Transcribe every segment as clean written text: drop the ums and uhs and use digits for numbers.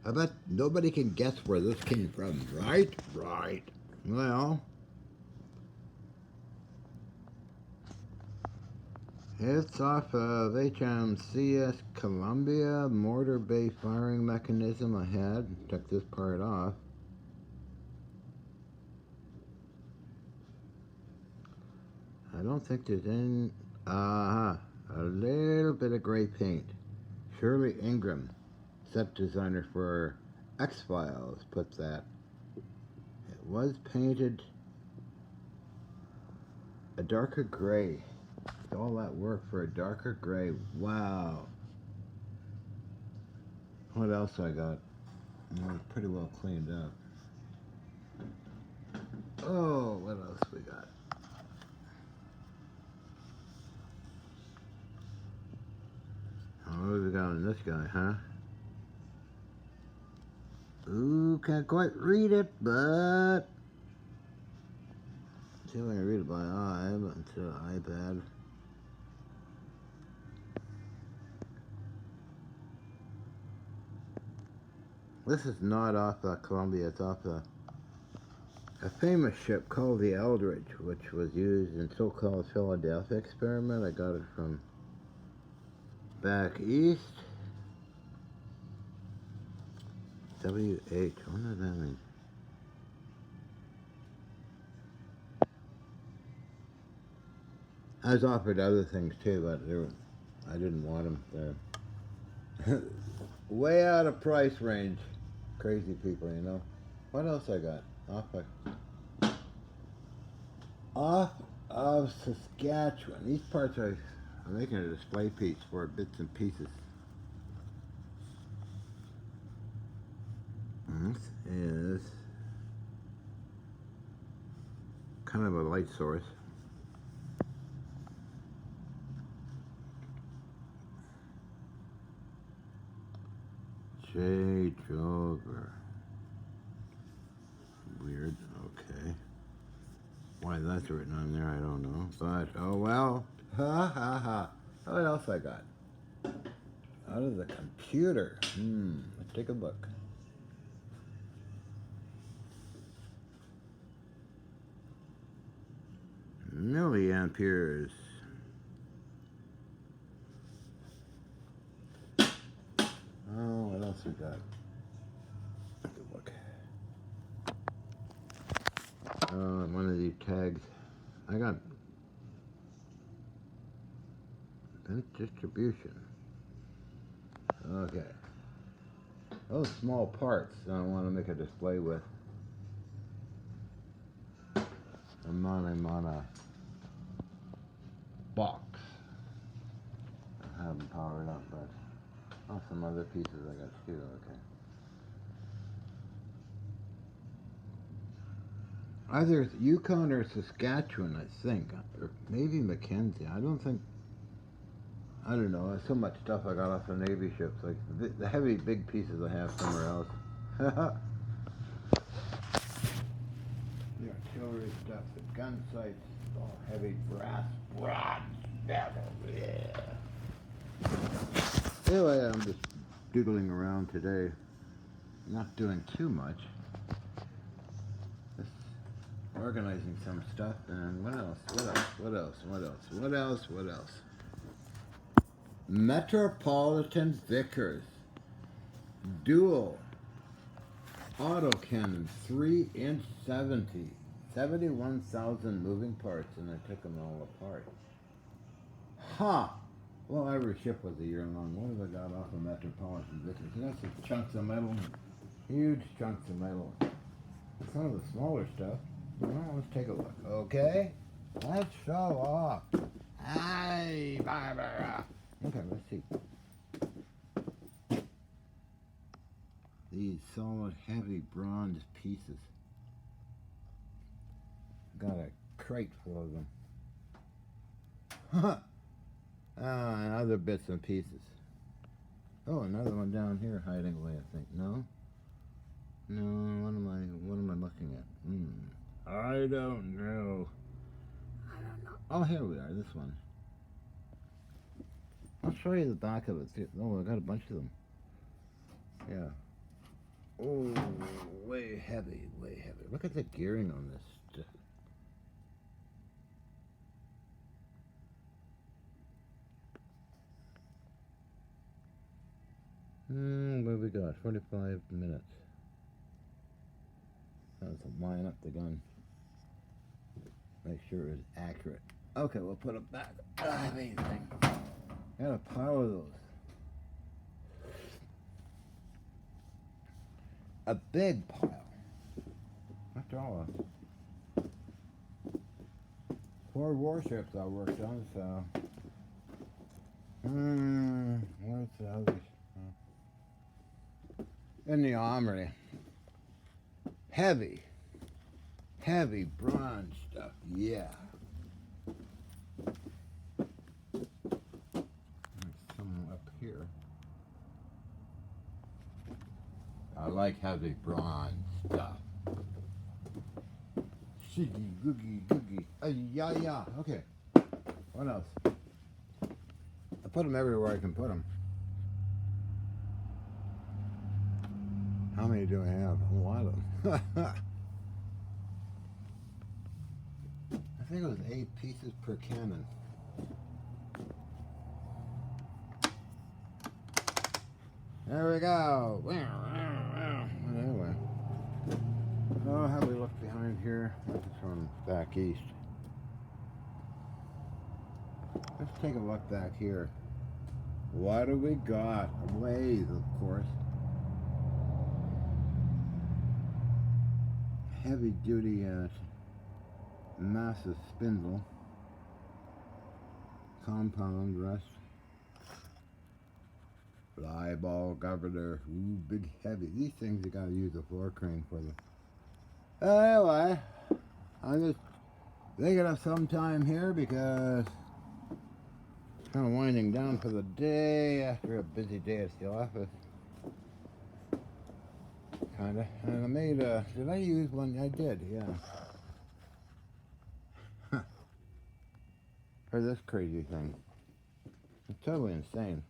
I bet nobody can guess where this came from, right? Right. Well, it's off of HMCS Columbia mortar bay firing mechanism ahead. Took this part off. I don't think there's any. A little bit of gray paint. Shirley Ingram, set designer for X-Files, put that. It was painted a darker gray. All that work for a darker gray. Wow. What else I got? Well, it's pretty well cleaned up. Oh, what else we got? What do we got on this guy, huh? Ooh, can't quite read it, but see if I can read it by eye, but instead of iPad. This is not off Columbia. It's off a famous ship called the Eldridge, which was used in so-called Philadelphia experiment. I got it from back east. WH. What does that mean? I was offered other things too, but I didn't want them. They're way out of price range. Crazy people, you know. What else I got? Off of Saskatchewan. These parts I'm making a display piece for bits and pieces. This is kind of a light source. J. Drover. Weird. Okay. Why that's written on there, I don't know. But, oh well. Ha ha ha. What else I got? Out of the computer. Let's take a look. Milliamperes. Oh, what else we got? Take a look. One of these tags. I got vent distribution. Okay. Those small parts I want to make a display with. I'm on a box. I haven't powered up, but some other pieces I got too. Okay. Either Yukon or Saskatchewan, I think, or maybe Mackenzie. I don't know. There's so much stuff I got off the Navy ships. Like the heavy, big pieces I have somewhere else. The artillery stuff, the gun sights, all heavy brass rods, metal. Yeah. Anyway, I'm just doodling around today. Not doing too much. Just organizing some stuff. And what else? Metropolitan Vickers dual autocannon 3-inch 71,000 moving parts, and I took them all apart. Well, every ship was a year long. What have I got off of Metropolitan Vickers? I got some chunks of metal, huge chunks of metal. Some of the smaller stuff. Well, let's take a look. Okay, let's show off. Hey, Barbara. Okay, let's see. These solid, heavy bronze pieces. Got a crate full of them. And other bits and pieces. Oh, another one down here hiding away, I think. No? No, what am I looking at? I don't know. Oh, here we are, this one. I'll show you the back of it. Oh, I got a bunch of them. Yeah. Oh, way heavy, way heavy. Look at the gearing on this stuff. What have we got? 45 minutes. Let's line up the gun. Make sure it was accurate. Okay, we'll put it back. Amazing. Got a pile of those. A big pile. After all, 4 warships I worked on, so. Where's the others? In the armory. Heavy bronze stuff, yeah. There's some up here. I like heavy bronze stuff. Shiggy, googie. Yeah. Okay. What else? I put them everywhere I can put them. How many do I have? A lot of them. I think it was 8 pieces per cannon. There we go. Anyway. Oh, how do we look behind here? This is from back east. Let's take a look back here. What do we got? A lathe, of course. Heavy duty massive spindle. Compound rest. Fly ball governor. Ooh, big heavy. These things you gotta use a floor crane for them. Anyway, I'm just taking up some time here because it's kind of winding down for the day after a busy day at the office. Kinda. And I made did I use one? I did, yeah. For this crazy thing. It's totally insane.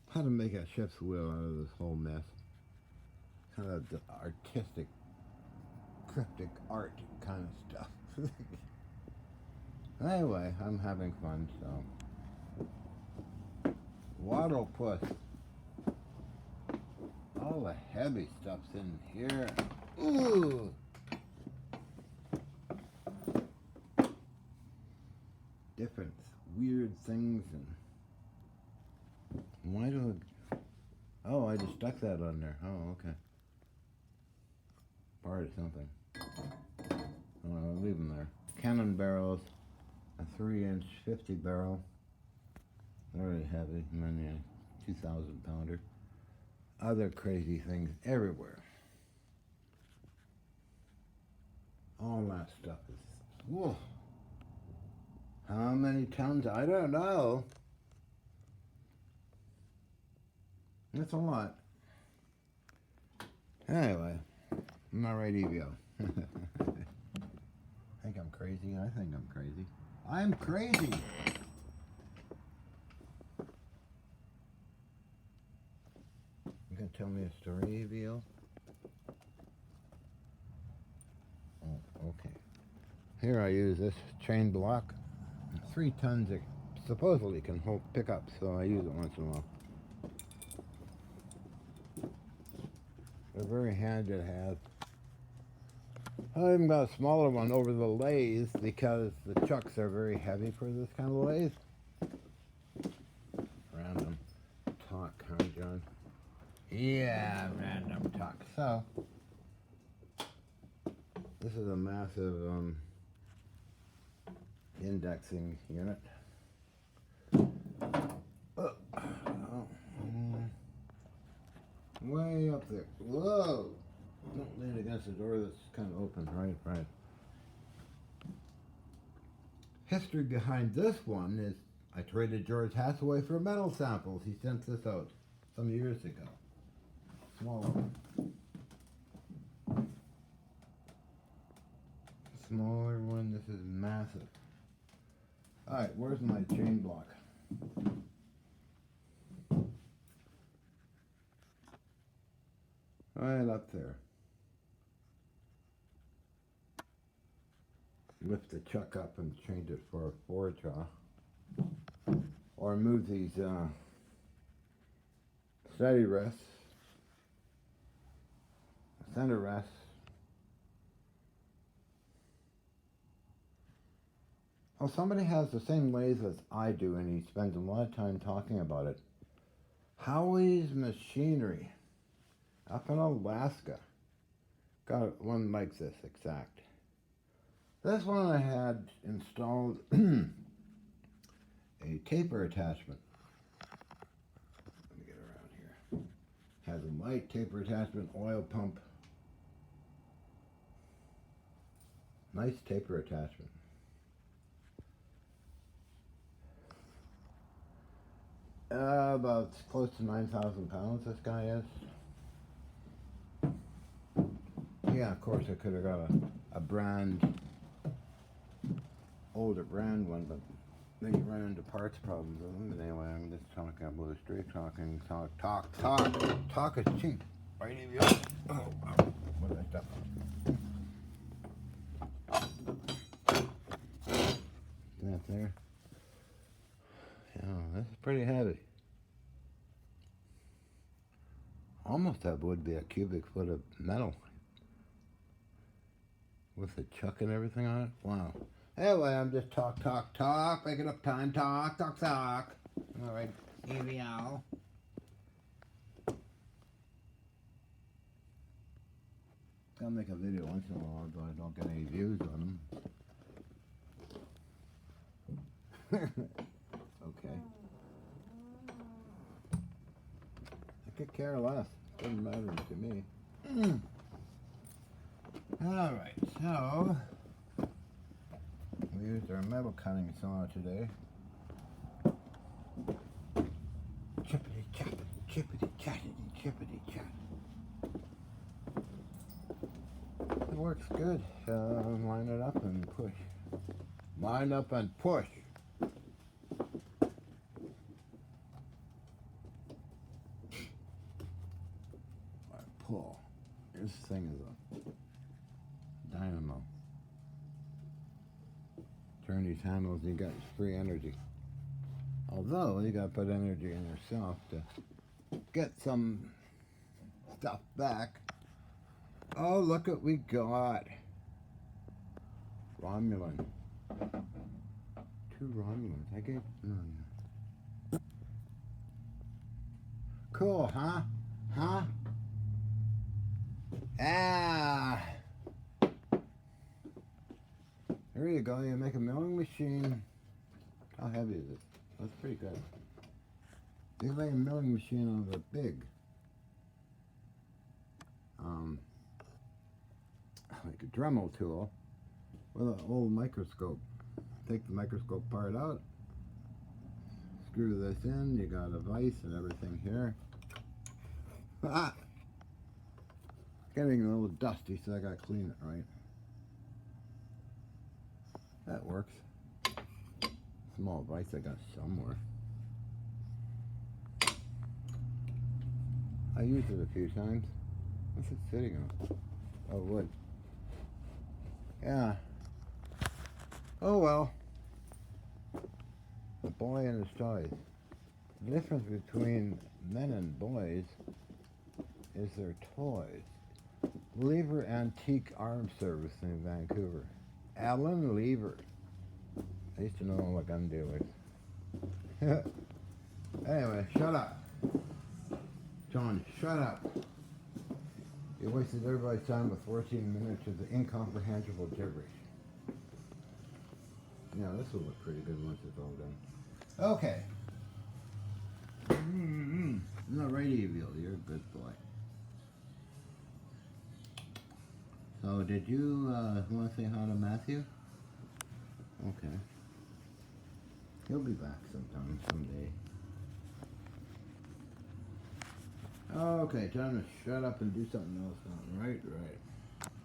How to make a ship's wheel out of this whole mess. Kind of the artistic, cryptic art kind of stuff. Anyway, I'm having fun, so. Waddle puss. All the heavy stuff's in here. Ooh! Different weird things and why do I, oh, I just stuck that on there. Oh, okay. Part of something. I'll leave them there. Cannon barrels, a 3-inch 50 barrel, very heavy, and then a 2,000 pounder. Other crazy things everywhere. All that stuff is, whoa. How many tons? I don't know. That's a lot. Anyway, I'm all right, Evio. Think I'm crazy? I think I'm crazy. I'm crazy! You gonna tell me a story, Evio? Oh, okay. Here I use this chain block. 3 tons it supposedly can pick up, so I use it once in a while. They're very handy to have. I even got a smaller one over the lathe because the chucks are very heavy for this kind of lathe. Random talk, huh, John? Yeah, random talk. So, this is a massive indexing unit. Way up there. Whoa! Don't lean against the door that's kind of open. Right. History behind this one is I traded George Hathaway for metal samples. He sent this out some years ago. Smaller one. Smaller one. This is massive. Alright, where's my chain block? Right up there. Lift the chuck up and change it for a forward jaw. Or move these steady rests, center rests. Oh, somebody has the same lathe as I do, and he spends a lot of time talking about it. Howie's Machinery, up in Alaska. Got one like this exact. This one I had installed a taper attachment. Let me get around here. Has a light taper attachment, oil pump. Nice taper attachment. About close to 9,000 pounds this guy is. Yeah, of course I could have got a older brand one, but then you run into parts problems with them. But anyway, I'm just talking blue streak, talk is cheap. Right in your oh, what did I step on? That there. Yeah, this is pretty heavy. Almost that would be a cubic foot of metal. With the chuck and everything on it? Wow. Anyway, I'm just talk, making up time, talk. Alright, AVL. I'll make a video once in a while, but I don't get any views on them. Okay. I could care less. Doesn't matter to me. Alright, so we used our metal cutting saw today. Chippity chat. It works good. Line it up and push. Line up and push. Pull. This thing is a dynamo. Turn these handles and you got free energy. Although you gotta put energy in yourself to get some stuff back. Oh, look what we got. Romulan. 2 Romulans. I gave cool, huh? Ah. There you go. You make a milling machine. How heavy is it? That's pretty good. You make a milling machine out of a big, like a Dremel tool with an old microscope. Take the microscope part out. Screw this in. You got a vise and everything here. Getting a little dusty, so I gotta clean it, right? That works. Small vise I got somewhere. I used it a few times. What's it sitting on? Oh, wood. Yeah. Oh well. The boy and his toys. The difference between men and boys is their toys. Lever Antique Arms Service in Vancouver. Alan Lever. I used to know all the gun dealers. Anyway, shut up. John, shut up. You wasted everybody's time with 14 minutes of the incomprehensible gibberish. Yeah, this will look pretty good once it's all done. Okay. Not ready, Evil. You're a good boy. So, did you want to say hi to Matthew? Okay. He'll be back sometime, someday. Okay, time to shut up and do something else now. Right.